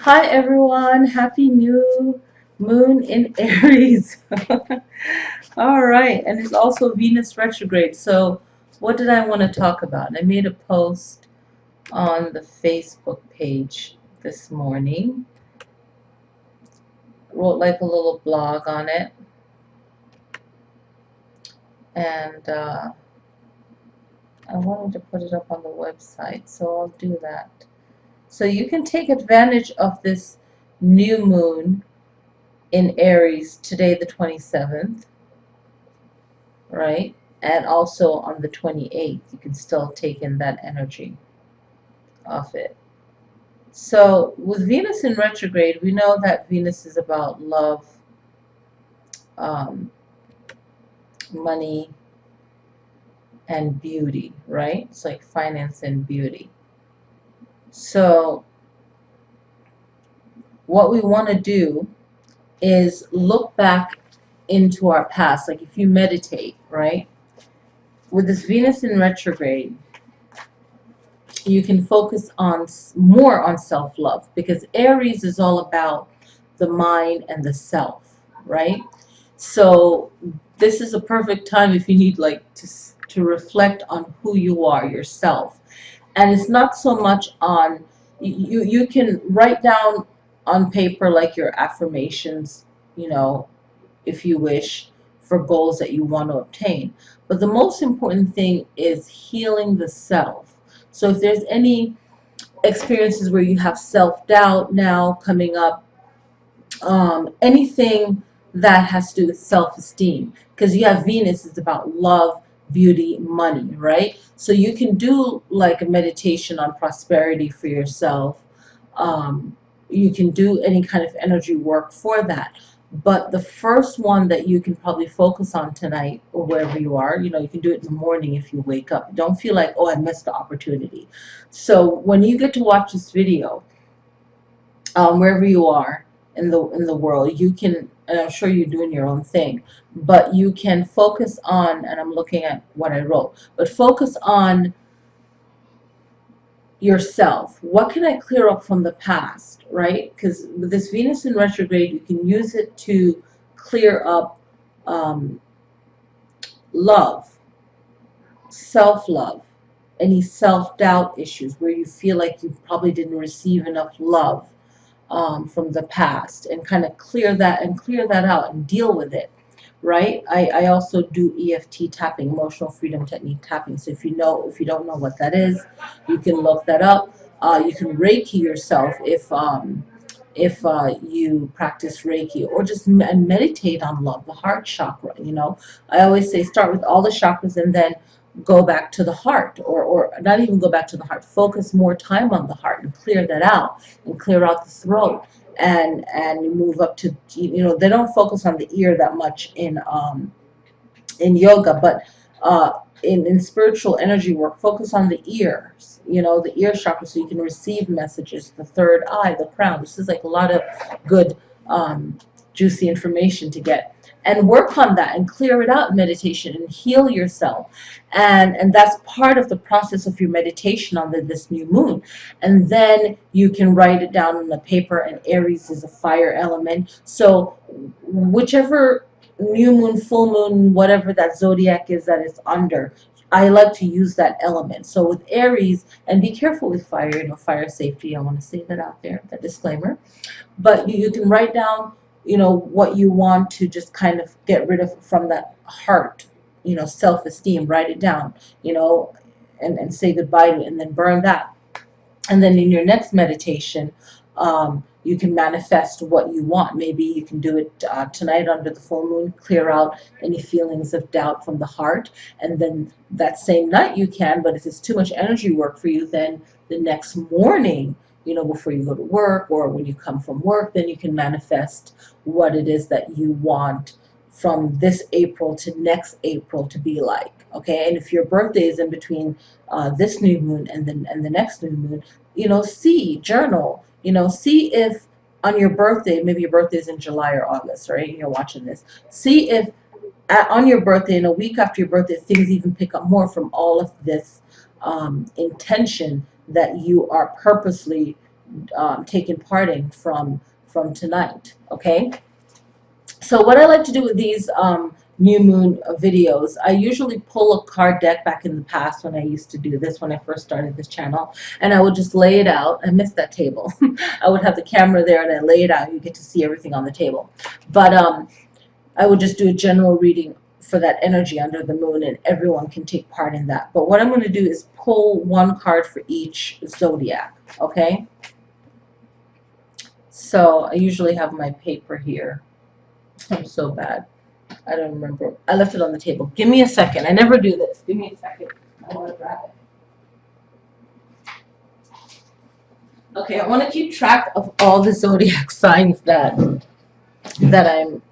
Hi everyone, happy new moon in Aries. All right, and it's also Venus retrograde. So, what did I want to talk about? I made a post on the Facebook page this morning, wrote like a little blog on it, and I wanted to put it up on the website, so I'll do that. So, you can take advantage of this new moon in Aries today, the 27th. Right? And also on the 28th, you can still take in that energy of it. So with Venus in retrograde, we know that Venus is about love, um, money, and beauty, right? It's like finance and beauty. So what we want to do is look back into our past. Like if you meditate, right? With this Venus in retrograde, you can focus on more on self-love, because Aries is all about the mind and the self, right? So this is a perfect time if you need like to reflect on who you are yourself. And it's not so much on you can write down on paper like your affirmations, you know, if you wish, for goals that you want to obtain. But the most important thing is healing the self. So if there's any experiences where you have self-doubt now coming up, anything that has to do with self-esteem, because you have Venus is about love, beauty, money, right? So you can do like a meditation on prosperity for yourself. You can do any kind of energy work for that. But the first one that you can probably focus on tonight, or wherever you are, you know, you can do it in the morning if you wake up. Don't feel like, oh, I missed the opportunity. So when you get to watch this video, wherever you are in the world, you can, and I'm sure you're doing your own thing, but you can focus on, and I'm looking at what I wrote, but focus on yourself. What can I clear up from the past, right? Because with this Venus in retrograde, you can use it to clear up um, love, self-love, any self-doubt issues where you feel like you probably didn't receive enough love from the past, and kind of clear that out and deal with it, right? I also do EFT tapping, emotional freedom technique tapping. So if you don't know what that is, you can look that up. You can Reiki yourself if you practice Reiki, or just meditate on love, the heart chakra. You know, I always say start with all the chakras and then go back to the heart, or not even go back to the heart, focus more time on the heart and clear that out, and clear out the throat, and you move up to, you know, they don't focus on the ear that much in yoga, but in spiritual energy work, focus on the ears, you know, the ear chakra, so you can receive messages, the third eye, the crown. This is like a lot of good juicy information to get, and work on that and clear it out in meditation and heal yourself. And that's part of the process of your meditation on this new moon. And then you can write it down on the paper, and Aries is a fire element, so whichever new moon, full moon, whatever that zodiac is that it's under, I like to use that element. So with Aries, and be careful with fire, you know, fire safety, I want to say that out there, that disclaimer. But you can write down, you know, what you want to just kind of get rid of from that heart, you know, self-esteem, write it down, you know, and say goodbye to it, and then burn that. And then in your next meditation, you can manifest what you want. Maybe you can do it tonight under the full moon, clear out any feelings of doubt from the heart. And then that same night you can, but if it's too much energy work for you, then the next morning, you know, before you go to work or when you come from work, then you can manifest what it is that you want from this April to next April to be like. Okay, and if your birthday is in between this new moon and the next new moon, you know, journal, you know, see if on your birthday, maybe your birthday is in July or August, right? You're watching this. See if on your birthday, in a week after your birthday, things even pick up more from all of this intention that you are purposely taken part in from tonight. Okay. So what I like to do with these new moon videos, I usually pull a card deck back in the past when I used to do this when I first started this channel, and I would just lay it out. I missed that table. I would have the camera there and I lay it out. You get to see everything on the table. But I would just do a general reading for that energy under the moon, and everyone can take part in that. But what I'm going to do is pull one card for each zodiac. Okay? So I usually have my paper here. I'm so bad. I don't remember. I left it on the table. Give me a second. I never do this. Give me a second. I want to grab it. Okay, I want to keep track of all the zodiac signs that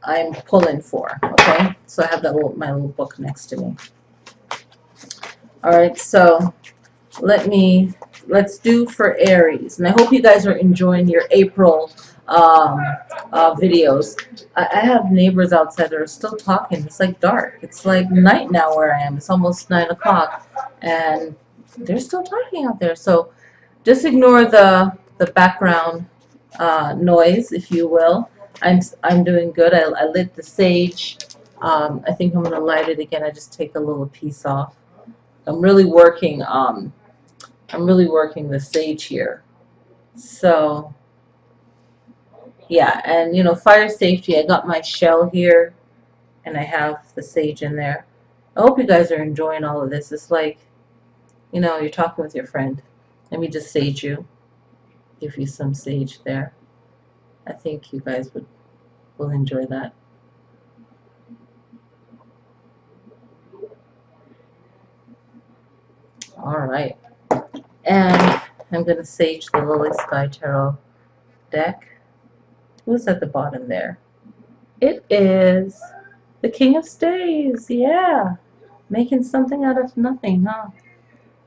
I'm pulling for. Okay, so I have that my little book next to me. All right, so let's do for Aries, and I hope you guys are enjoying your April videos. I have neighbors outside that are still talking. It's like dark. It's like night now where I am. It's almost 9 o'clock, and they're still talking out there. So just ignore the background noise, if you will. I'm doing good. I lit the sage. I think I'm gonna light it again. I just take a little piece off. I'm really working the sage here. So yeah, and you know, fire safety, I got my shell here and I have the sage in there. I hope you guys are enjoying all of this. It's like, you know, you're talking with your friend. Let me just sage you. Give you some sage there. I think you guys will enjoy that. All right. And I'm going to sage the LillySkyTarot deck. Who's at the bottom there? It is the King of Staves. Yeah. Making something out of nothing, huh?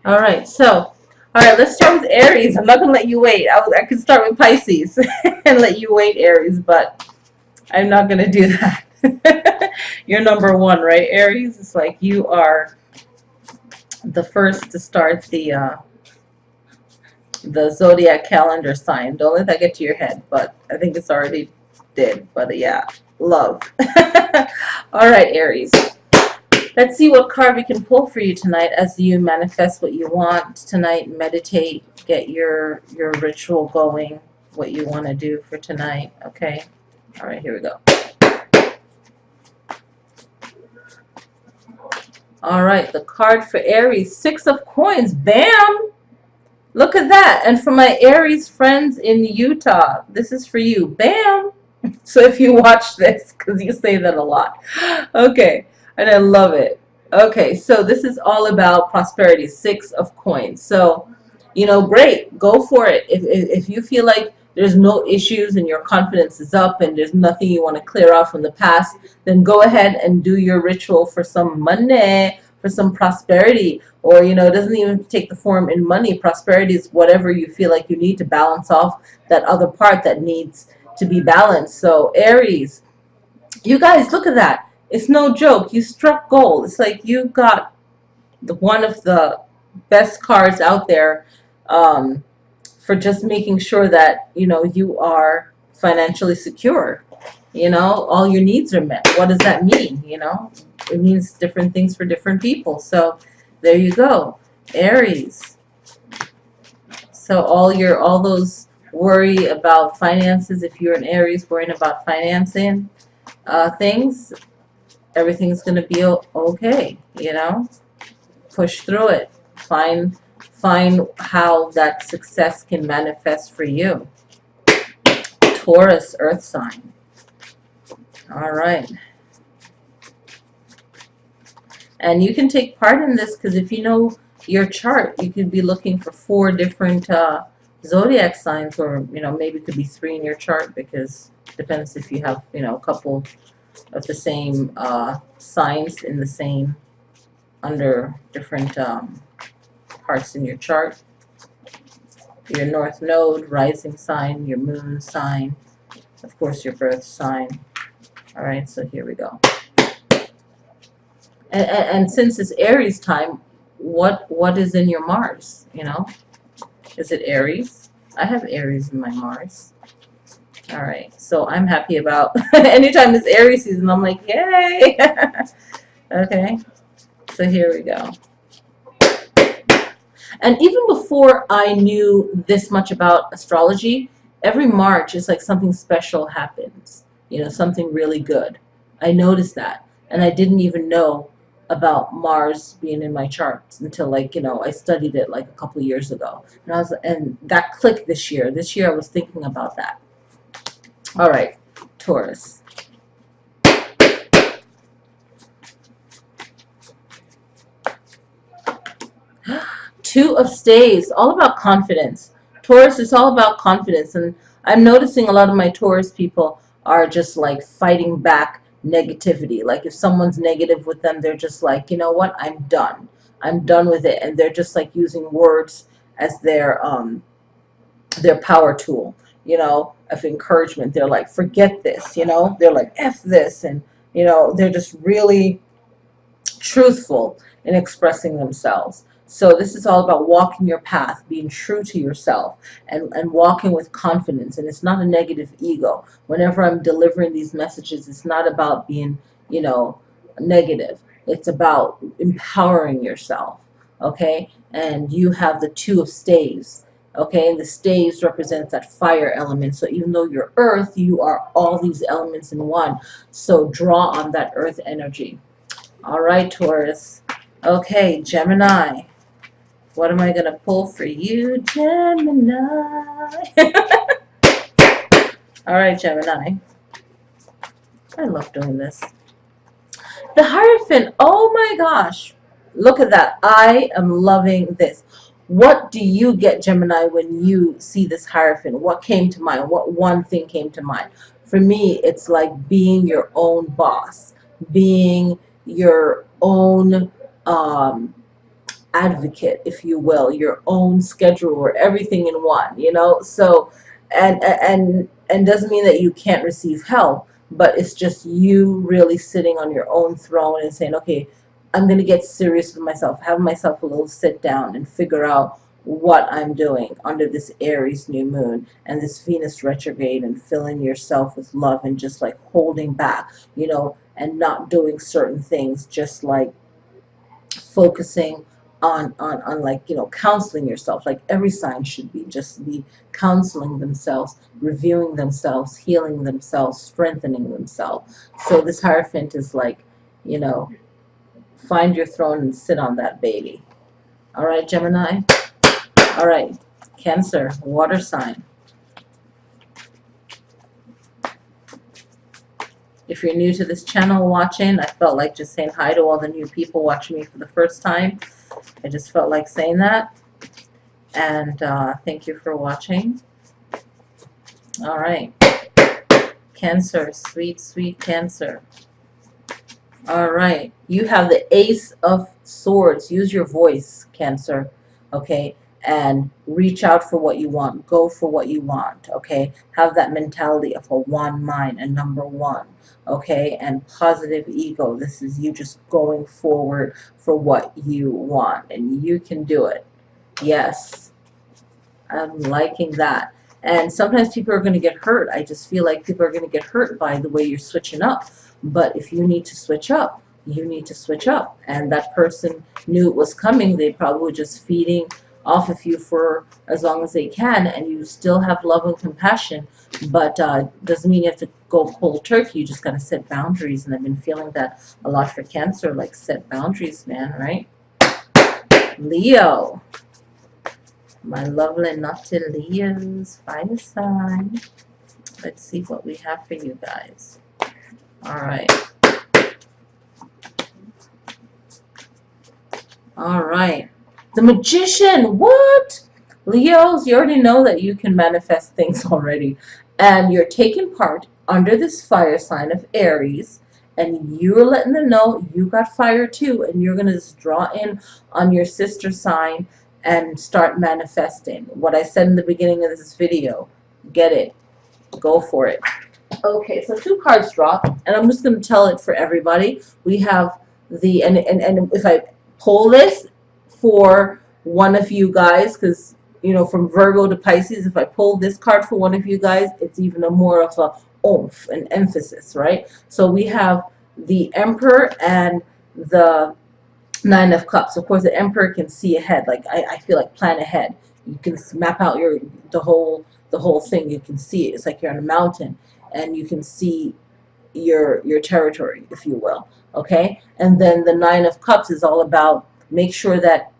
All right. So, all right, let's start with Aries. I'm not going to let you wait. I could start with Pisces and let you wait, Aries, but I'm not going to do that. You're number one, right, Aries? It's like you are the first to start the zodiac calendar sign. Don't let that get to your head, but I think it's already did. But yeah, love. All right, Aries. Let's see what card we can pull for you tonight as you manifest what you want tonight. Meditate, get your ritual going, what you want to do for tonight. Okay. All right, here we go. All right, the card for Aries, 6 of Coins. Bam! Look at that. And for my Aries friends in Utah, this is for you. Bam! So if you watch this, because you say that a lot. Okay, and I love it. Okay, so this is all about prosperity, 6 of Coins. So, you know, great. Go for it. If you feel like there's no issues and your confidence is up and there's nothing you want to clear off from the past, then go ahead and do your ritual for some money, for some prosperity. Or, you know, it doesn't even take the form in money. Prosperity is whatever you feel like you need to balance off that other part that needs to be balanced. So Aries, you guys, look at that. It's no joke. You struck gold. It's like you got one of the best cards out there for just making sure that, you know, you are financially secure. You know, all your needs are met. What does that mean? You know, it means different things for different people. So there you go, Aries. So all those worry about finances, if you're an Aries worrying about financing things, everything's going to be okay, you know. Push through it. Find how that success can manifest for you. Taurus, earth sign. All right. And you can take part in this because if you know your chart, you could be looking for 4 different zodiac signs, or, you know, maybe it could be 3 in your chart, because it depends if you have, you know, a couple of the same signs in the same, under different parts in your chart. Your north node, rising sign, your moon sign, of course your birth sign. All right, so here we go. And since it's Aries time, what is in your Mars, you know? Is it Aries? I have Aries in my Mars. All right, so I'm happy about anytime it's Aries season, I'm like, yay. Okay, so here we go. And even before I knew this much about astrology, every March is like something special happens, you know, something really good. I noticed that. And I didn't even know about Mars being in my charts until, like, you know, I studied it like a couple of years ago. And that clicked this year. This year I was thinking about that. All right, Taurus. Two of Staves, all about confidence. Taurus is all about confidence. And I'm noticing a lot of my Taurus people are just like fighting back negativity. Like if someone's negative with them, they're just like, you know what, I'm done. I'm done with it. And they're just like using words as their power tool, you know, of encouragement. They're like, forget this, you know, they're like, F this. And, you know, they're just really truthful in expressing themselves. So this is all about walking your path, being true to yourself, and walking with confidence. And it's not a negative ego. Whenever I'm delivering these messages, it's not about being, you know, negative. It's about empowering yourself, okay? And you have the Two of Staves, okay? And the staves represents that fire element. So even though you're earth, you are all these elements in one. So draw on that earth energy. All right, Taurus. Okay, Gemini. What am I going to pull for you, Gemini? All right, Gemini. I love doing this. The Hierophant. Oh my gosh. Look at that. I am loving this. What do you get, Gemini, when you see this Hierophant? What came to mind? What one thing came to mind? For me, it's like being your own boss, being your own advocate, if you will, your own scheduler, everything in one, you know. So and doesn't mean that you can't receive help, but it's just you really sitting on your own throne and saying, okay, I'm going to get serious with myself, have myself a little sit down and figure out what I'm doing under this Aries new moon and this Venus retrograde, and filling yourself with love and just like holding back, you know, and not doing certain things, just like focusing on like, you know, counseling yourself. Like every sign should be just be counseling themselves, reviewing themselves, healing themselves, strengthening themselves. So this Hierophant is like, you know, find your throne and sit on that baby. All right, Gemini. All right, Cancer, water sign. If you're new to this channel watching, I felt like just saying hi to all the new people watching me for the first time. I just felt like saying that. And thank you for watching. All right. Cancer, sweet, sweet Cancer. All right. You have the Ace of Swords. Use your voice, Cancer. Okay. And reach out for what you want. Go for what you want. Okay. Have that mentality of a one mind, a number one. Okay. And positive ego. This is you just going forward for what you want. And you can do it. Yes. I'm liking that. And sometimes people are going to get hurt. I just feel like people are going to get hurt by the way you're switching up. But if you need to switch up, you need to switch up. And that person knew it was coming. They probably were just feeding off of you for as long as they can, and you still have love and compassion, but doesn't mean you have to go cold turkey. You just got to set boundaries, and I've been feeling that a lot for Cancer, like set boundaries, man, right? Leo, my lovely naughty Leos, fire sign. Let's see what we have for you guys. All right. All right. The Magician. What? Leos, you already know that you can manifest things already. And you're taking part under this fire sign of Aries. And you're letting them know you got fire too. And you're going to just draw in on your sister sign and start manifesting. What I said in the beginning of this video. Get it. Go for it. Okay, so 2 cards dropped. And I'm just going to tell it for everybody. We have the, and if I pull this for one of you guys, because from Virgo to Pisces, if I pull this card for one of you guys, it's even a more of a oomph, an emphasis, right? So we have the Emperor and the Nine of Cups. Of course, the Emperor can see ahead. Like I feel like plan ahead. You can map out the whole thing. You can see it. It's like you're on a mountain, and you can see your territory, if you will. Okay, and then the Nine of Cups is all about make sure that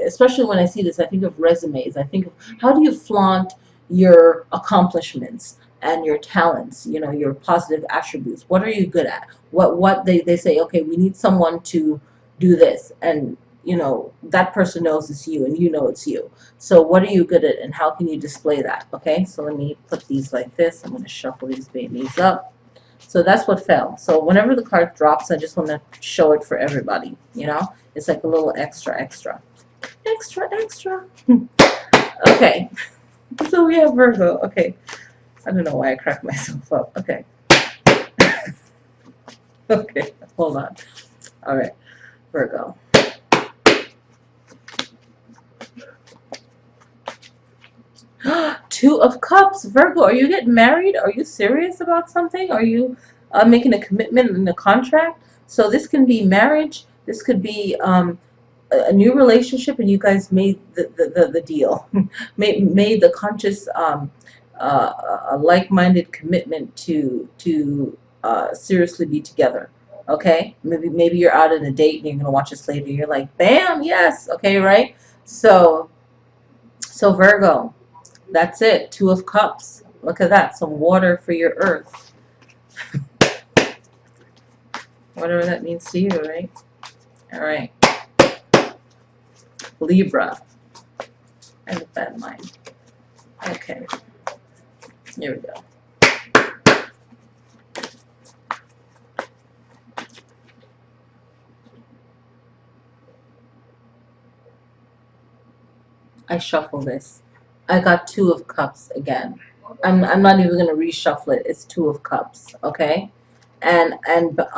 especially when I see this, I think of resumes. I think of how do you flaunt your accomplishments and your talents, your positive attributes. What are you good at? What they say, okay, we need someone to do this, and that person knows it's you and you know it's you. So what are you good at and how can you display that? Okay, so let me put these like this. I'm going to shuffle these babies up. So that's what fell. So whenever the card drops, I just want to show it for everybody. It's like a little extra. Okay, so we have Virgo. Okay, I don't know why I cracked myself up. Okay. Okay, hold on. All right, Virgo. Two of Cups. Virgo, are you getting married? Are you serious about something? Are you making a commitment in a contract? So this can be marriage. This could be a new relationship, and you guys made the deal, made the conscious a like-minded commitment to seriously be together. Okay, maybe you're out on a date and you're gonna watch this later. You're like, bam, yes, okay, right? So Virgo, that's it. Two of Cups. Look at that. Some water for your earth. Whatever that means to you, right? All right. Libra. I have a bad mind. Okay. Here we go. I shuffle this. I got Two of Cups again. I'm not even going to reshuffle it. It's Two of Cups, okay? And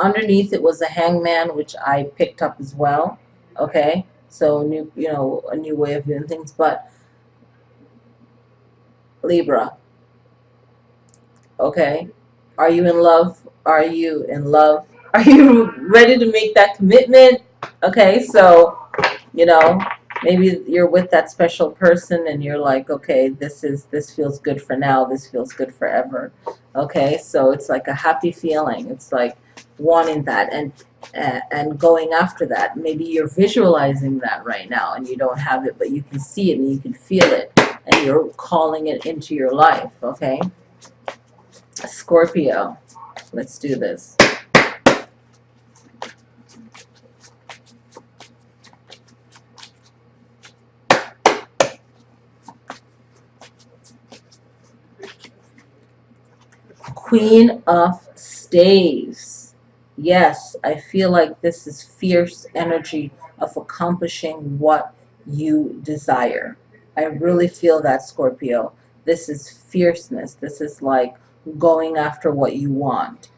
underneath it was a Hangman, which I picked up as well, okay? So a new way of doing things. But Libra, okay? Are you in love? Are you in love? Are you ready to make that commitment? Okay, so maybe you're with that special person and you're like, okay, this feels good for now, this feels good forever. Okay, so it's like a happy feeling. It's like wanting that and going after that. Maybe you're visualizing that right now and you don't have it, but you can see it and you can feel it and you're calling it into your life. Okay, Scorpio, let's do this. Queen of Staves. Yes, I feel like this is fierce energy of accomplishing what you desire. I really feel that, Scorpio. This is fierceness. This is like going after what you want.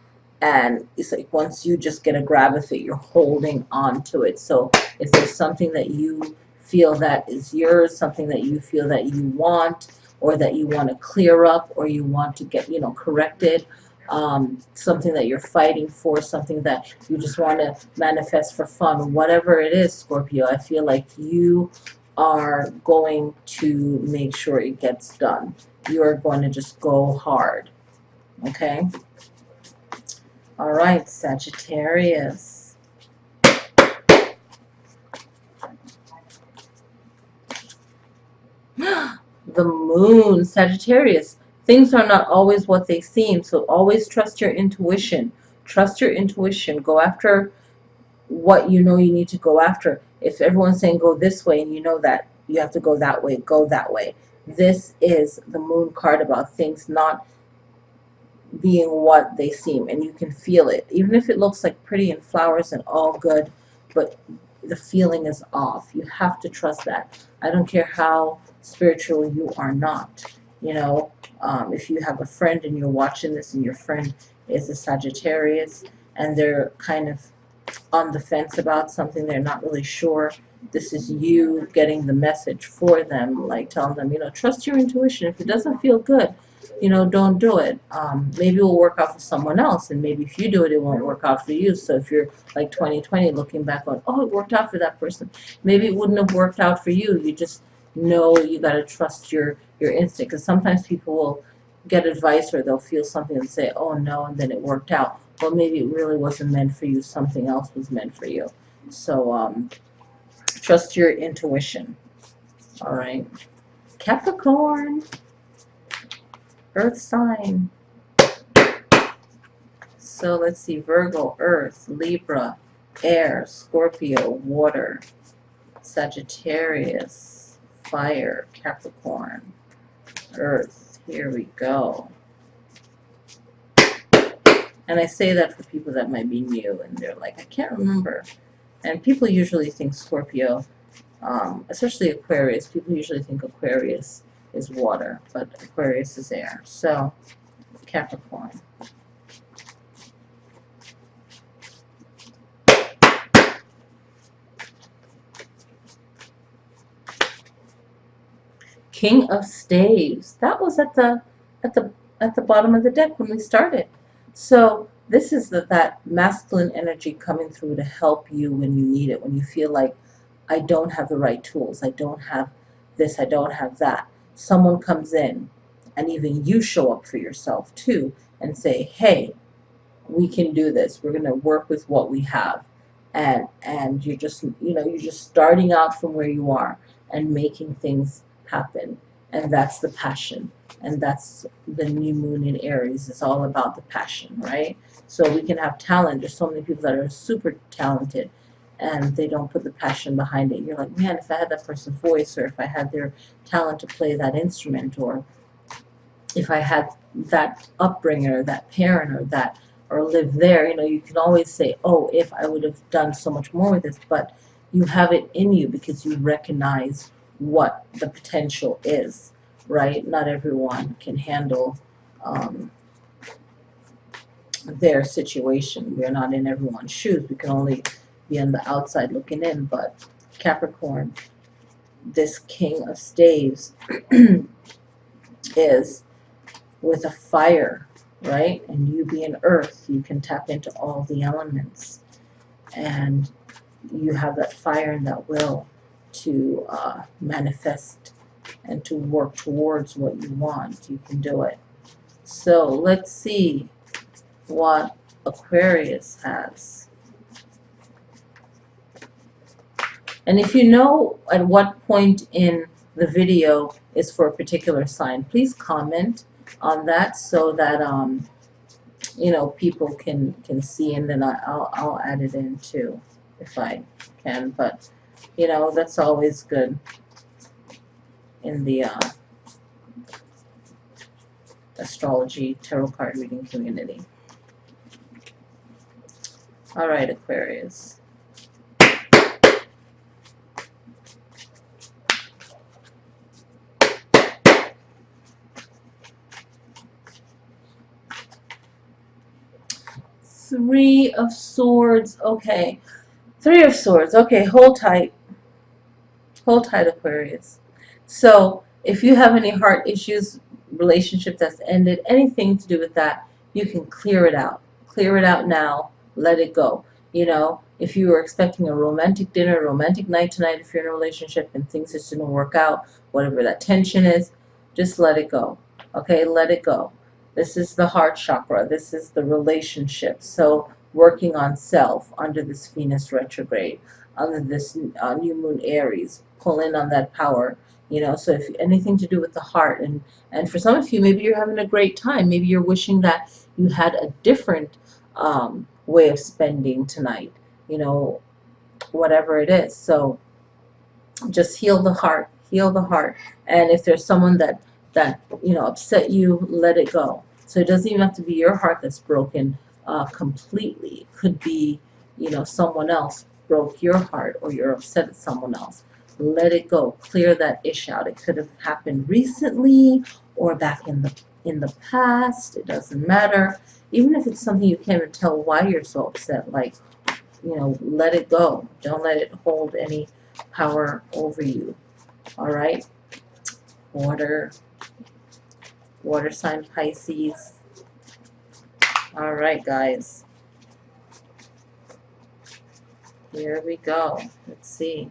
And it's like once you just get a grab of it, you're holding on to it. So if there's something that you feel that is yours, something that you feel that you want, or that you want to clear up, or you want to get, corrected, something that you're fighting for, something that you just want to manifest for fun, whatever it is, Scorpio, I feel like you are going to make sure it gets done. You are going to just go hard. Okay? All right, Sagittarius. The Moon, Sagittarius. Things are not always what they seem, so always trust your intuition. Trust your intuition. Go after what you know you need to go after. If everyone's saying go this way and you know that you have to go that way, go that way. This is the Moon card about things not being what they seem, and you can feel it. Even if it looks like pretty and flowers and all good, but the feeling is off. You have to trust that. I don't care how spiritual you are not. If you have a friend and you're watching this and your friend is a Sagittarius and they're kind of on the fence about something, they're not really sure, This is you getting the message for them, like telling them, you know, trust your intuition. If it doesn't feel good, you know, don't do it. Maybe it will work out for someone else, and maybe if you do it, it won't work out for you. So if you're like 2020 looking back on, oh, it worked out for that person, maybe it wouldn't have worked out for you. You just know you got to trust your instinct, because sometimes people will get advice or they'll feel something and say, oh no, and then it worked out. Well, maybe it really wasn't meant for you. Something else was meant for you. So trust your intuition. All right. Capricorn, Earth sign. So let's see, Virgo, Earth, Libra, Air, Scorpio, Water, Sagittarius, Fire, Capricorn, Earth. Here we go. And I say that for people that might be new and they're like, I can't remember. And people usually think Scorpio, especially Aquarius, people usually think Aquarius is water, but Aquarius is air. So, Capricorn. King of Staves. That was at the bottom of the deck when we started. So this is that masculine energy coming through to help you when you need it, when you feel like, I don't have the right tools, I don't have this, I don't have that. Someone comes in, and even you show up for yourself too and say, hey, we can do this. We're going to work with what we have. And you're just, you know, you're just starting out from where you are and making things happen. And that's the passion. And that's the new moon in Aries. It's all about the passion, right? So we can have talent. There's so many people that are super talented and they don't put the passion behind it. You're like, man, if I had that person's voice, or if I had their talent to play that instrument, or if I had that upbringer, that parent, or that, or live there, you know, you can always say, oh, if I would have done so much more with this, but you have it in you because you recognize what the potential is, right? Not everyone can handle their situation. We're not in everyone's shoes. We can only be on the outside looking in. But Capricorn, this King of Staves is with a fire, right? And you being earth, you can tap into all the elements. And you have that fire and that will to manifest and to work towards what you want. You can do it. So let's see what Aquarius has. And if you know at what point in the video is for a particular sign, please comment on that so that you know, people can see, and then I'll add it in too if I can. But you know, that's always good in the astrology tarot card reading community. All right, Aquarius. Three of Swords. Okay. Three of Swords. Okay, hold tight. Hold tight, Aquarius. So if you have any heart issues, relationship that's ended, anything to do with that, you can clear it out. Clear it out now. Let it go. You know, if you were expecting a romantic dinner, romantic night tonight, if you're in a relationship and things just didn't work out, whatever that tension is, just let it go. Okay, let it go. This is the heart chakra. This is the relationship. So working on self under this Venus retrograde, under this new moon Aries, pull in on that power. You know, so if anything to do with the heart, and for some of you, maybe you're having a great time. Maybe you're wishing that you had a different way of spending tonight. You know, whatever it is. So just heal the heart. Heal the heart. And if there's someone that you know upset you, let it go. So it doesn't even have to be your heart that's broken completely. It could be, you know, someone else broke your heart, or you're upset at someone else. Let it go. Clear that ish out. It could have happened recently or back in the past. It doesn't matter. Even if it's something you can't even tell why you're so upset, like, you know, let it go. Don't let it hold any power over you. All right, water sign Pisces. All right, guys, here we go. Let's see.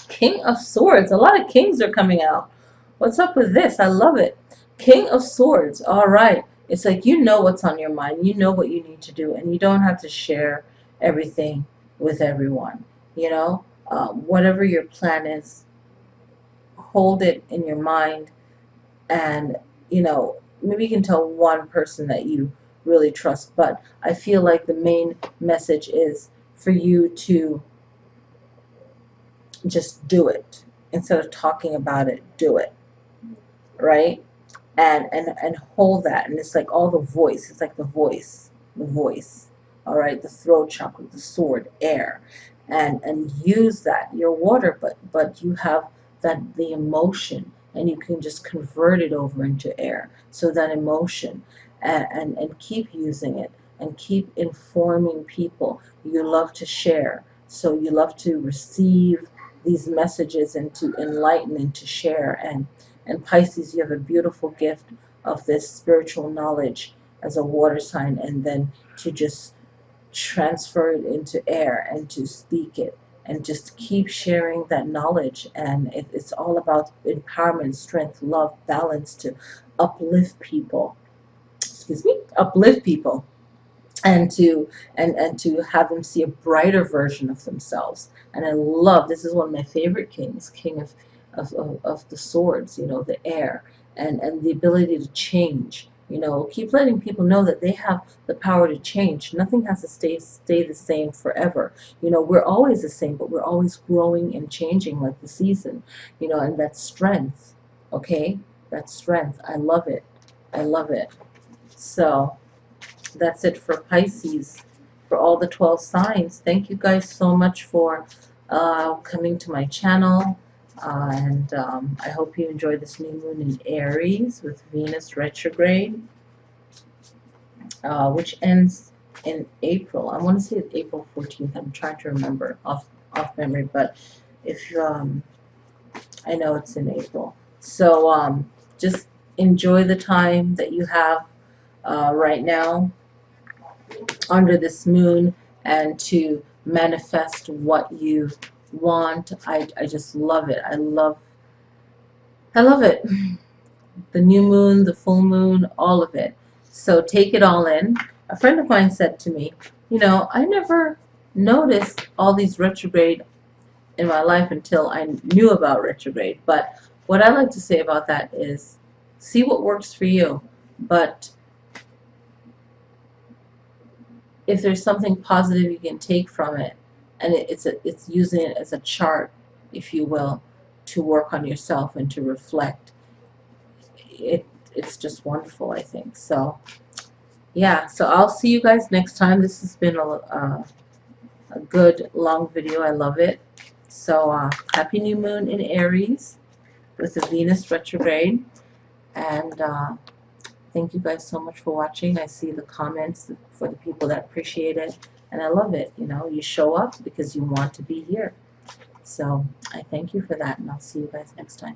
King of Swords. A lot of kings are coming out. What's up with this? I love it. King of Swords. All right. It's like you know what's on your mind. You know what you need to do, and you don't have to share everything with everyone. You know, whatever your plan is, hold it in your mind, and you know, maybe you can tell one person that you really trust. But I feel like the main message is for you to just do it instead of talking about it. Do it, right? And hold that, and it's like all the voice. It's like the voice. All right, the throat chakra, the sword, air, and use that. You're water, but you have the emotion, and you can just convert it over into air. So that emotion, and keep using it, and keep informing people. You love to share, so you love to receive these messages and to enlighten and to share. And Pisces, you have a beautiful gift of this spiritual knowledge as a water sign, and then to just transfer it into air and to speak it and just keep sharing that knowledge. And it's all about empowerment, strength, love, balance, to uplift people. Excuse me, uplift people, and to have them see a brighter version of themselves. And I love, this is one of my favorite kings, king of the swords, you know, the air, and the ability to change. You know, keep letting people know that they have the power to change. Nothing has to stay the same forever. You know, we're always the same, but we're always growing and changing like the season. You know, and that's strength. Okay, that's strength. I love it. I love it. So that's it for Pisces, for all the 12 signs. Thank you guys so much for coming to my channel. And I hope you enjoy this new moon in Aries with Venus retrograde, which ends in April. I want to say it's April 14th. I'm trying to remember off memory, but if I know it's in April. So just enjoy the time that you have right now under this moon, and to manifest what you want. I just love it. I love it. The new moon, the full moon, all of it. So take it all in. A friend of mine said to me, you know, I never noticed all these retrograde in my life until I knew about retrograde. But what I like to say about that is, see what works for you. But if there's something positive you can take from it, and it's using it as a chart, if you will, to work on yourself and to reflect, it's just wonderful, I think. So yeah, so I'll see you guys next time. This has been a good long video. I love it. So happy new moon in Aries with the Venus retrograde, and thank you guys so much for watching. I see the comments for the people that appreciate it, and I love it. You know, you show up because you want to be here. So I thank you for that, and I'll see you guys next time.